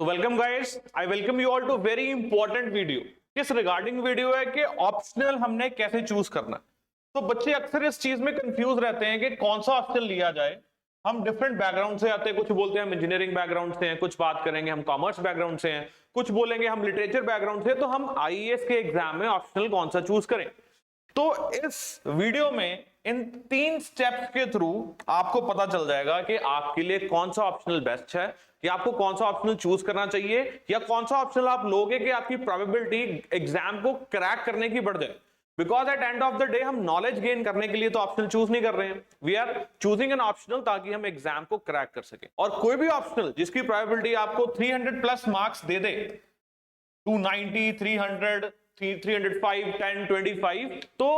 तो welcome guys, I welcome you all to very important video. किस regarding video है कि ऑप्शनल हमने कैसे चूज करना। तो बच्चे अक्सर इस चीज में कंफ्यूज रहते हैं कि कौन सा ऑप्शनल लिया जाए। हम डिफरेंट बैकग्राउंड से आते हैं, कुछ बोलते हैं हम इंजीनियरिंग बैकग्राउंड से हैं, कुछ बात करेंगे हम कॉमर्स बैकग्राउंड से हैं, कुछ बोलेंगे हम लिटरेचर बैकग्राउंड से। तो हम आईएएस के एग्जाम में ऑप्शनल कौन सा चूज करें। तो इस वीडियो में इन 3 स्टेप्स के थ्रू आपको पता चल जाएगा कि आपके लिए कौन सा ऑप्शनल बेस्ट है, कि आपको कौन सा ऑप्शनल चूज करना चाहिए, या कौन सा ऑप्शनल आप लोगे कि आपकी प्रोबेबिलिटी एग्जाम को क्रैक करने की बढ़ जाए। Because at end of the day हम नॉलेज गेन करने के लिए तो ऑप्शनल चूज नहीं कर रहे हैं, we are choosing an optional ताकि हम एग्जाम को क्रैक कर सके। और कोई भी ऑप्शनल जिसकी प्रोबेबिलिटी आपको 300 प्लस मार्क्स दे दे, 290, 300, 305, 10, 25, तो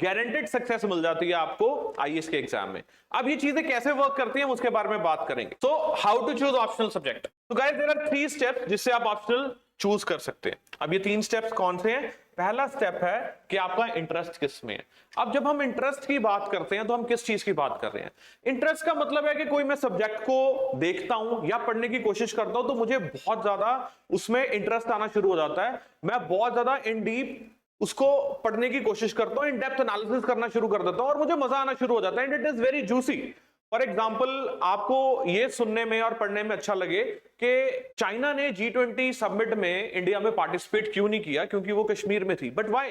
गारंटेड सक्सेस मिल जाती है आपको आईएएस के एग्जाम में। अब ये चीजें कैसे वर्क करती हैं उसके बारे में बात करेंगे। तो how to choose optional subject. तो गाइस देयर आर 3 स्टेप्स जिससे आप ऑप्शनल चूज कर सकते हैं। अब ये 3 स्टेप्स कौन से हैं? पहला स्टेप है कि आपका इंटरेस्ट किस में है। अब जब हम इंटरेस्ट की बात करते हैं तो हम किस चीज की बात कर रहे हैं। इंटरेस्ट का मतलब है कि कोई मैं सब्जेक्ट को देखता हूं या पढ़ने की कोशिश करता हूं तो मुझे बहुत ज्यादा उसमें इंटरेस्ट आना शुरू हो जाता है, मैं बहुत ज्यादा इन डीप उसको पढ़ने की कोशिश करता हूं, इन डेप्थ एनालिसिस करना शुरू कर देता हूं और मुझे मजा आना शुरू हो जाता है, and it is very juicy. For example, आपको ये सुनने में और पढ़ने में अच्छा लगे कि चाइना ने G20 समिट में इंडिया में पार्टिसिपेट क्यों नहीं किया, क्योंकि वो कश्मीर में थी। But why?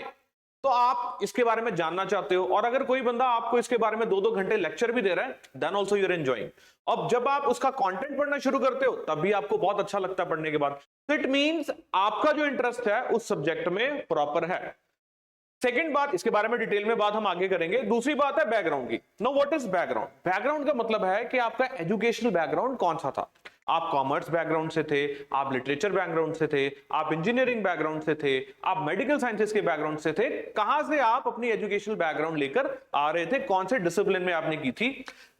तो आप इसके बारे में जानना चाहते हो, और अगर कोई बंदा आपको इसके बारे में 2-2 घंटे लेक्चर भी दे रहा है, देन ऑल्सो यूर एंजॉइंग। अब जब आप उसका कंटेंट पढ़ना शुरू करते हो तब भी आपको बहुत अच्छा लगता है पढ़ने के बाद। तो इट मींस आपका जो इंटरेस्ट है उस सब्जेक्ट में प्रॉपर है। सेकेंड बात, इसके बारे में डिटेल में बात हम आगे करेंगे। दूसरी बात है बैकग्राउंड की। No, what is background? Background का मतलब है कि आपका एजुकेशनल बैकग्राउंड कौन सा था। आप कॉमर्स बैकग्राउंड से थे, आप लिटरेचर बैकग्राउंड से थे, आप इंजीनियरिंग बैकग्राउंड से थे, आप मेडिकल साइंसेस के बैकग्राउंड से थे। कहां से आप अपनी एजुकेशनल बैकग्राउंड लेकर आ रहे थे, कौन से डिसिप्लिन में आपने की थी,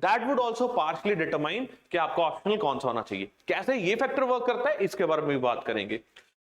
that would also partially determine कि आपका ऑप्शनल कौन सा होना चाहिए। कैसे ये फैक्टर वर्क करता है इसके बारे में भी बात करेंगे।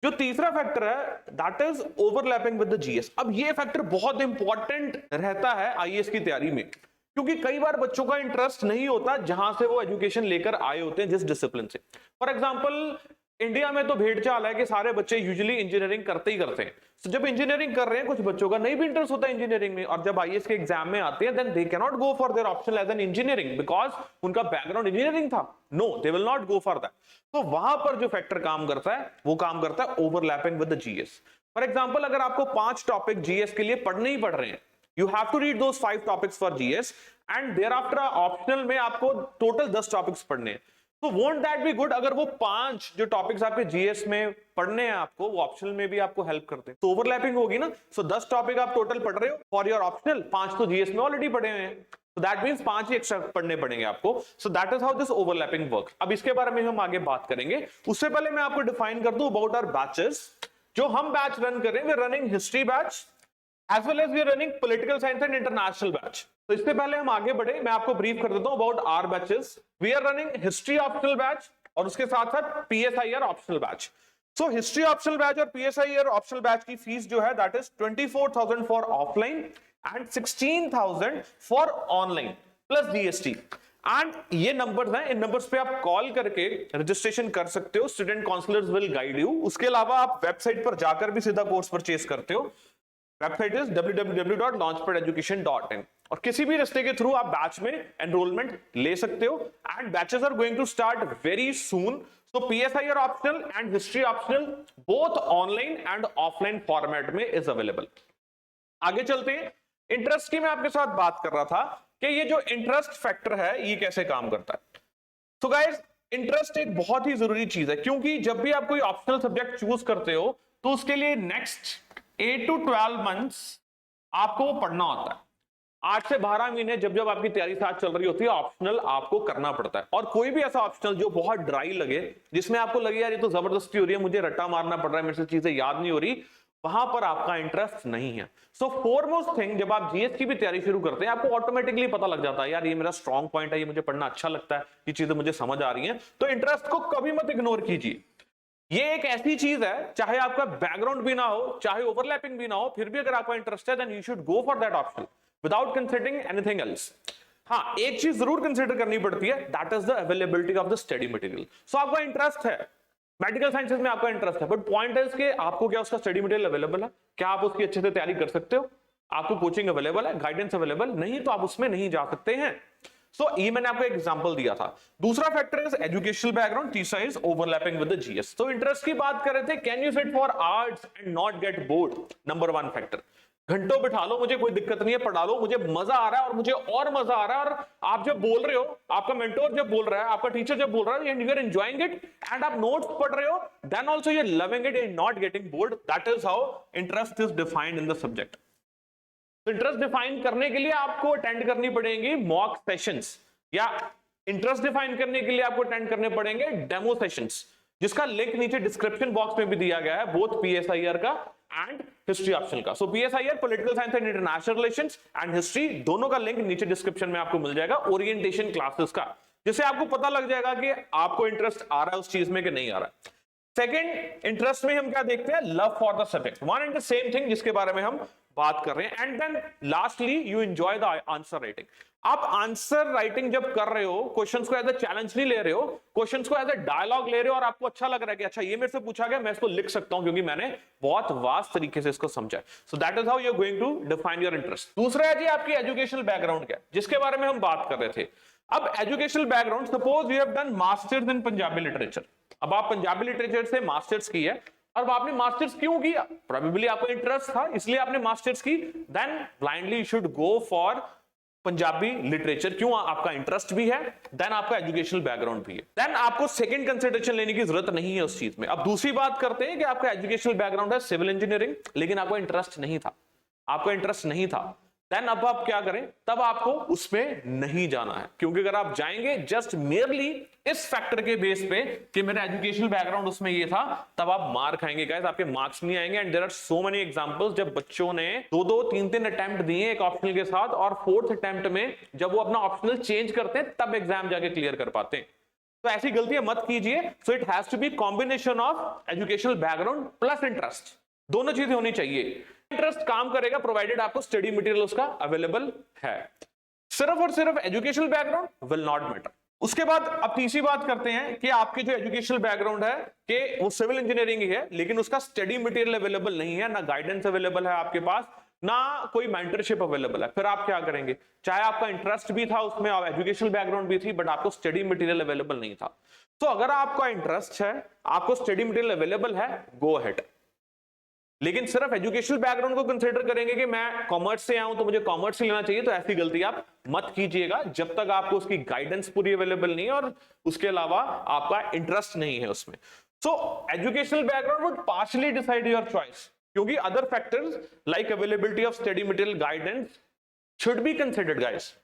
जो तीसरा फैक्टर है that is overlapping with the GS. अब ये फैक्टर बहुत इंपॉर्टेंट रहता है आईएएस की तैयारी में, क्योंकि कई बार बच्चों का इंटरेस्ट नहीं होता जहां से वो एजुकेशन लेकर आए होते हैं, जिस डिसिप्लिन से। फॉर एग्जांपल, इंडिया में तो भेड़ चाल है कि सारे बच्चे यूजुअली इंजीनियरिंग करते ही करते हैं। तो जब इंजीनियरिंग कर रहे हैं, कुछ बच्चों का नहीं भी इंटरेस्ट होता है इंजीनियरिंग में, और जब आईएएस के एग्जाम में आते हैं then they can not go for their optional as an engineering because उनका बैकग्राउंड इंजीनियरिंग था। No, they will not go for that. तो वहां पर जो फैक्टर काम करता है वो काम करता है overlapping with the GS. For example, अगर आपको 5 टॉपिक जीएस के लिए पढ़ने ही पढ़ रहे हैं, you have to read those 5 topics for GS and thereafter optional में आपको टोटल 10 टॉपिक्स पढ़ने हैं। तो won't that be good अगर वो 5 जो टॉपिक्स आपके जीएस में पढ़ने हैं आपको, वो ऑप्शनल में भी आपको हेल्प करते हैं, तो ओवरलैपिंग होगी ना। सो 10 टॉपिक आप टोटल पढ़ रहे हो फॉर योर ऑप्शनल, 5 तो जीएस में ऑलरेडी पढ़े हुए हैं, so that means 5 he extra पढ़ने पड़ेंगे आपको। so that is how this overlapping works। अब इसके बारे में हम आगे बात करेंगे। उससे पहले मैं आपको डिफाइन कर दूं अबाउट आवर बैचेस। जो हम बैच रन कर रहे हैं, we are running history batch as well as we are running political science and international batch। तो इससे पहले हम आगे बढ़े, मैं आपको ब्रीफ कर देता हूं about our batches। we are running history optional batch और उसके साथ साथ PSIR optional batch। so history optional batch और PSIR optional batch की फीस जो है that is 24,000 for offline and 16,000 for online plus GST। And ये नंबर्स हैं, इन नंबर्स पे आप कॉल करके रजिस्ट्रेशन कर सकते हो, student counsellors will guide you. उसके अलावा आप वेबसाइट पर जाकर भी सीधा कोर्स परचेज करते हो। वेबसाइट इज www.launchpadeducation.in और किसी भी रास्ते के थ्रू आप बैच में एनरोलमेंट ले सकते हो। And batches are going to start very soon. So PSIR optional and history optional both online and offline format में इज अवेलेबल। आगे चलते हैं। इंटरेस्ट की मैं आपके साथ बात कर रहा था कि ये जो इंटरेस्ट फैक्टर है ये कैसे काम करता है। तो गाइस, इंटरेस्ट एक बहुत ही जरूरी चीज है, क्योंकि जब भी आप कोई ऑप्शनल सब्जेक्ट चूज करते हो तो उसके लिए नेक्स्ट 8 to 12 मंथ्स आपको वो पढ़ना होता है। 8 से 12 महीने जब जब आपकी तैयारी साथ चल रही होती है, ऑप्शनल आपको करना पड़ता है। और कोई भी ऐसा ऑप्शनल जो बहुत ड्राई लगे, जिसमें आपको लगे यार ये तो जबरदस्ती हो रही है, मुझे रट्टा मारना पड़ रहा है, मेरे से चीजें याद नहीं हो रही, वहां पर आपका इंटरेस्ट नहीं है। सो फॉरमोस्ट थिंग, जब आप जीएस की भी तैयारी शुरू करते हैं, आपको ऑटोमेटिकली पता लग जाता है यार ये मेरा स्ट्रॉन्ग पॉइंट है, ये मुझे पढ़ना अच्छा लगता है, ये चीजें मुझे समझ आ रही हैं। तो इंटरेस्ट को कभी मत इग्नोर कीजिए। ये एक ऐसी चीज है, चाहे आपका बैकग्राउंड भी ना हो, चाहे ओवरलैपिंग भी ना हो, फिर भी अगर आपका इंटरेस्ट है then you should go for that option without considering anything else. हाँ, एक चीज जरूर कंसीडर करनी पड़ती है, that is the availability of the study material. So आपका इंटरेस्ट है, मेडिकल साइंसेज में आपका इंटरेस्ट है, बट पॉइंट है कि आपको क्या उसका स्टडी मटेरियल अवेलेबल है, क्या आप उसकी अच्छे से तैयारी कर सकते हो, आपको कोचिंग अवेलेबल है, गाइडेंस अवेलेबल नहीं, तो आप उसमें नहीं जा सकते हैं। सो ये मैंने आपको एग्जांपल दिया था। दूसरा फैक्टर इज एजुकेशनल बैकग्राउंड, तीसरा is overlapping with the GS. तो इंटरेस्ट की बात कर रहे थे, can you sit for hours and not get bored, number 1 factor. घंटों बिठा लो, मुझे कोई दिक्कत नहीं है, पढ़ा लो, मुझे मजा आ रहा है और मुझे और मजा आ रहा है, और आप जब बोल रहे हो, आपका मेंटोर जब बोल रहा है, आपका टीचर जब बोल रहा है, and you are enjoying it and आप नोट्स पढ़ रहे हो, then also you are loving it and not getting bored. That is how interest is defined in the subject. तो इंटरेस्ट डिफाइन करने के लिए आपको अटेंड करनी पड़ेंगी मॉक सेशंस, या इंटरेस्ट डिफाइन करने के लिए आपको अटेंड करने पड़ेंगे डेमो सेशंस, जिसका लिंक नीचे डिस्क्रिप्शन बॉक्स में भी दिया गया है, बोथ पीएसआईआर का एंड हिस्ट्री ऑप्शन का। So PSIR political science and international relations and history, दोनों का लिंक नीचे डिस्क्रिप्शन में आपको मिल जाएगा, ओरिएंटेशन क्लासेस का, जिससे आपको पता लग जाएगा कि आपको इंटरेस्ट आ रहा है उस चीज में कि नहीं आ रहा है। सेकंड, इंटरेस्ट में हम क्या देखते हैं, love for the subject, one and the same thing जिसके बारे में हम बात कर रहे हैं। And then lastly you enjoy the answer writing. आप आंसर राइटिंग जब कर रहे हो, क्वेश्चंस को एज अ चैलेंज नहीं ले रहे हो, क्वेश्चंस को एज अ डायलॉग ले रहे हो, और आपको अच्छा लग रहा है कि अच्छा ये मेरे से पूछा गया, मैं इसको लिख सकता हूं क्योंकि मैंने बहुत वास्ट तरीके से इसको समझा है। So that is how you are going to define your interest. दूसरा है जी आपकी एजुकेशनल बैकग्राउंड क्या, जिसके बारे में हम बात कर रहे थे। अब educational background, suppose you have done masters in Punjabi literature, अब आप पंजाबी लिटरेचर से मास्टर्स की है, और आपने मास्टर्स क्यों किया, प्रोबेबली आपको इंटरेस्ट था इसलिए आपने मास्टर्स की, then blindly you should go for Punjabi literature. क्यों, आपका इंटरेस्ट भी है, देन आपका एजुकेशनल बैकग्राउंड भी है, देन आपको सेकंड कंसिडरेशन लेने की जरूरत नहीं है उस चीज में। अब दूसरी बात करते हैं कि आपका एजुकेशनल बैकग्राउंड है सिविल इंजीनियरिंग, लेकिन आपको इंटरेस्ट नहीं था, आपको इंटरेस्ट नहीं था, देन अब आप क्या करें, तब आपको उसमें नहीं जाना है, क्योंकि अगर आप जाएंगे जस्ट मेयरली इस फैक्टर के बेस पे कि मेरा एजुकेशनल बैकग्राउंड उसमें ये था, तब आप मार खाएंगे गाइस, आपके मार्क्स नहीं आएंगे। And there are so many examples जब बच्चों ने 2-2, 3-3 अटेम्प्ट दिए एक ऑप्शनल के साथ, और 4th अटेम्प्ट में जब वो अपना ऑप्शनल चेंज करते हैं तब एग्जाम जाके क्लियर कर पाते हैं। तो ऐसी गलतियां मत कीजिए। So it has to be combination of educational background plus interest, दोनों चीजें होनी चाहिए। इंटरेस्ट काम करेगा प्रोवाइडेड आपको स्टडी मटेरियल उसका अवेलेबल है, सिर्फ और सिर्फ educational background will not matter. उसके बाद अब तीसरी बात करते हैं कि आपके जो एजुकेशनल बैकग्राउंड है कि वो सिविल इंजीनियरिंग ही है, लेकिन उसका स्टडी मटेरियल अवेलेबल नहीं है, ना गाइडेंस अवेलेबल है आपके पास, ना कोई मेंटरशिप अवेलेबल है, फिर आप क्या करेंगे, चाहे आपका इंटरेस्ट भी था उसमें, एजुकेशनल बैकग्राउंड भी थी, बट आपको स्टडी मटेरियल अवेलेबल नहीं था। तो अगर आपका इंटरेस्ट है, आपको स्टडी मटेरियल अवेलेबल है, गो अहेड। लेकिन सिर्फ एजुकेशनल बैकग्राउंड को कंसीडर करेंगे कि मैं कॉमर्स से आऊं तो मुझे कॉमर्स से लेना चाहिए, तो ऐसी गलती आप मत कीजिएगा जब तक आपको उसकी गाइडेंस पूरी अवेलेबल नहीं है और उसके अलावा आपका इंटरेस्ट नहीं है उसमें। So educational background would partially decide your choice, क्योंकि other factors like availability of study material, guidance should be considered guys.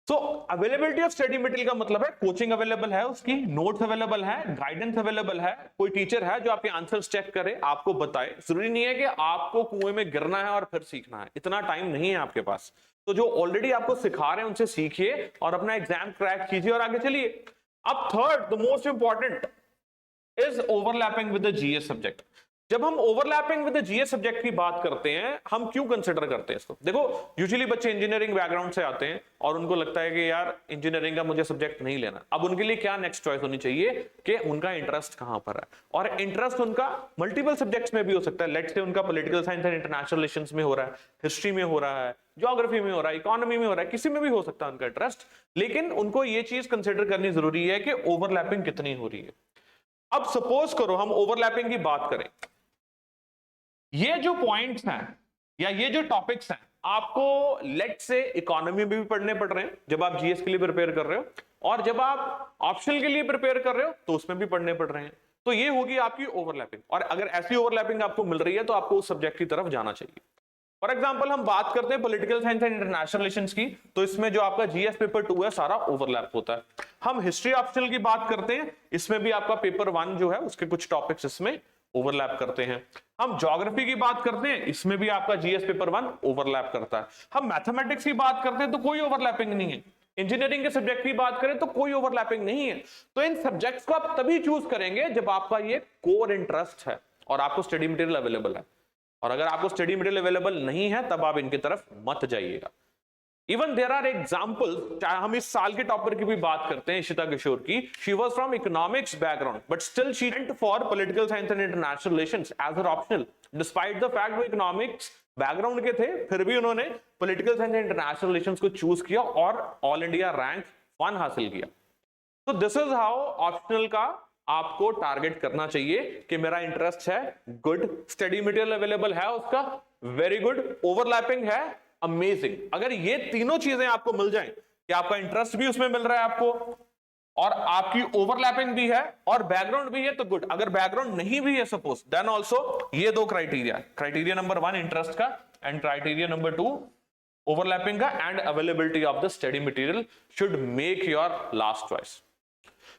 So availability of study material का मतलब है कोचिंग अवेलेबल है, उसकी नोट्स अवेलेबल है, गाइडेंस अवेलेबल है, कोई teacher है जो आपके आंसर्स चेक करे, आपको बताए। जरूरी नहीं है कि आपको कुएं में गिरना है और फिर सीखना है, इतना टाइम नहीं है आपके पास। तो जो ऑलरेडी आपको सिखा रहे हैं उनसे सीखिए और अपना एग्जाम क्रैक कीजिए और आगे चलिए। अब third, the most important is overlapping with the GS subject. जब हम overlapping with the GS subject की बात करते हैं, हम क्यों कंसिडर करते हैं इसको? देखो, यूजुअली बच्चे इंजीनियरिंग बैकग्राउंड से आते हैं और उनको लगता है कि यार इंजीनियरिंग का मुझे सब्जेक्ट नहीं लेना। अब उनके लिए क्या नेक्स्ट चॉइस होनी चाहिए कि उनका इंटरेस्ट कहां पर है, और इंटरेस्ट उनका मल्टीपल सब्जेक्ट्स में भी हो सकता है। लेट्स से उनका political science and international relations में हो रहा है, हिस्ट्री में हो रहा है, ज्योग्राफी में हो रहा है, इकोनॉमी में हो रहा है, किसी में भी हो सकता है उनका इंटरेस्ट। लेकिन उनको ये चीज कंसिडर करनी जरूरी है कि ओवरलैपिंग कितनी हो रही है। अब सपोज करो हम ओवरलैपिंग की बात करें, ये जो पॉइंट्स हैं या ये जो टॉपिक्स हैं, आपको लेट से इकोनॉमी में भी पढ़ने पड़ रहे हैं जब आप जीएस के लिए प्रिपेयर कर रहे हो, और जब आप ऑप्शनल के लिए प्रिपेयर कर रहे हो तो उसमें भी पढ़ने पड़ रहे हैं। तो ये होगी आपकी ओवरलैपिंग, और अगर ऐसी ओवरलैपिंग आपको मिल रही है तो आपको उस सब्जेक्ट की तरफ जाना चाहिए। फॉर एग्जाम्पल हम बात करते हैं political science and international relations की, तो इसमें जो आपका जीएस पेपर 2 है सारा ओवरलैप होता है। हम हिस्ट्री ऑप्शनल की बात करते हैं, इसमें भी आपका पेपर 1 जो है उसके कुछ टॉपिक्स इसमें ओवरलैप करते हैं। हम ज्योग्राफी की बात करते हैं, इसमें भी आपका जीएस पेपर 1 ओवरलैप करता है। हम मैथमेटिक्स की बात करते हैं तो कोई ओवरलैपिंग नहीं है। इंजीनियरिंग के सब्जेक्ट की बात करें तो कोई ओवरलैपिंग नहीं है। तो इन सब्जेक्ट्स को आप तभी चूज करेंगे जब आपका ये कोर इंटरेस्ट है और आपको स्टडी मटेरियल अवेलेबल है। और अगर आपको स्टडी मटेरियल अवेलेबल नहीं है तब आप इनकी तरफ मत जाइएगा। इवन देयर आर एग्जाम्पल्स, चाहे हम इस साल के टॉपर की भी बात करते हैं, इशिता किशोर की, she was from economics background but still she went for political science and international relations as her optional, despite the fact वो इकोनॉमिक्स बैकग्राउंड के थे, फिर भी उन्होंने political science and international relations को चूज किया और ऑल इंडिया रैंक 1 हासिल किया। तो दिस इज हाउ ऑप्शनल का आपको टारगेट करना चाहिए कि मेरा इंटरेस्ट है, गुड, स्टडी मटेरियल अवेलेबल है उसका, वेरी गुड, ओवरलैपिंग है, अमेजिंग। अगर ये तीनों चीजें आपको मिल जाएं कि आपका इंटरेस्ट भी उसमें मिल रहा है आपको और आपकी ओवरलैपिंग भी है और बैकग्राउंड भी है, तो गुड। अगर बैकग्राउंड नहीं भी है सपोज, देन ऑल्सो ये दो क्राइटेरिया नंबर 1 इंटरेस्ट का एंड क्राइटेरिया नंबर 2 ओवरलैपिंग का and availability of the study material should make your last choice.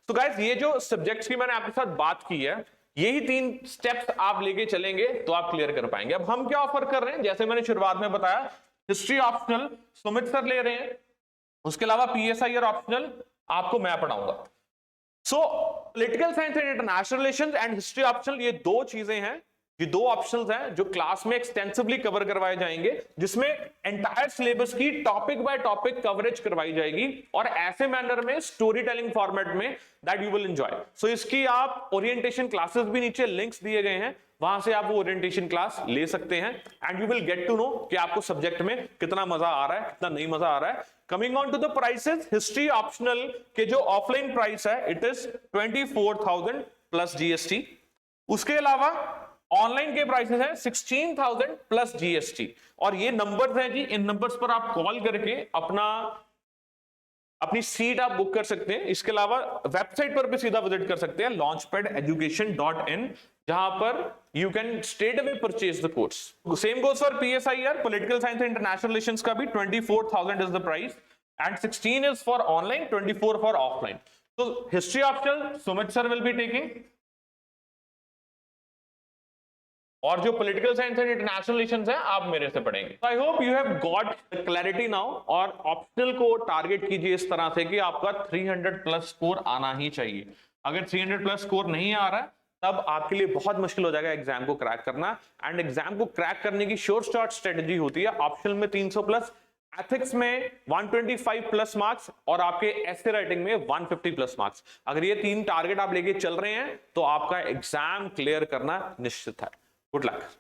तो गाइस ये जो सब्जेक्ट्स की मैंने आपके साथ बात की है, यही 3 स्टेप्स आप लेके चलेंगे तो आप क्लियर कर पाएंगे। अब हम क्या ऑफर कर रहे हैं, जैसे मैंने शुरुआत में बताया, हिस्ट्री ऑप्शनल सुमित सर ले रहे हैं, उसके अलावा पीएसआईआर ऑप्शनल आपको मैं पढ़ाऊंगा। सो political science and international relations and history optional, ये 2 चीजें हैं, ये 2 ऑप्शंस हैं जो क्लास में एक्सटेंसिवली कवर करवाए जाएंगे, जिसमें एंटायर सिलेबस की टॉपिक बाय टॉपिक कवरेज करवाई जाएगी और ऐसे मैनर में, स्टोरी टेलिंग फॉर्मेट में, दैट यू विल एंजॉय। सो इसकी आप ओरिएंटेशन क्लासेस भी नीचे लिंक्स दिए गए हैं, वहां से आप वो ओरिएंटेशन क्लास ले सकते हैं and you will get to know कि आपको सब्जेक्ट में कितना मजा आ रहा है, कितना नहीं मजा आ रहा है। Coming on to the prices, history optional के जो ऑफलाइन प्राइस है इट इज 24,000 प्लस जीएसटी। उसके अलावा ऑनलाइन के प्राइसेस हैं 16,000 प्लस जीएसटी। और ये नंबर्स हैं जी, इन नंबर्स पर आप कॉल करके अपनी सीट आप बुक कर सकते हैं। इसके अलावा वेबसाइट पर भी सीधा विजिट कर सकते हैं launchpadeducation.in, जहां पर you can straight away purchase the course. Same goes for PSIR, political science and international relations का भी 24,000 is the price and 16 is for online, 24 for offline. तो history optional Sumit sir will be taking, और जो political science and international relations है आप मेरे से पढ़ेंगे। I hope you have got clarity now. और ऑप्शनल को टारगेट कीजिए इस तरह से कि आपका 300 प्लस स्कोर आना ही चाहिए। अगर 300 प्लस स्कोर नहीं आ रहा है तब आपके लिए बहुत मुश्किल हो जाएगा एग्जाम को क्रैक करना। एंड एग्जाम को क्रैक करने की श्योर शॉट स्ट्रेटेजी होती है ऑप्शनल में 300 प्लस, एथिक्स में 125 प्लस मार्क्स और आपके एसे राइटिंग में 150 प्लस मार्क्स। अगर ये 3 टारगेट आप लेके चल रहे हैं तो आपका एग्जाम क्लियर करना निश्चित है। Good luck.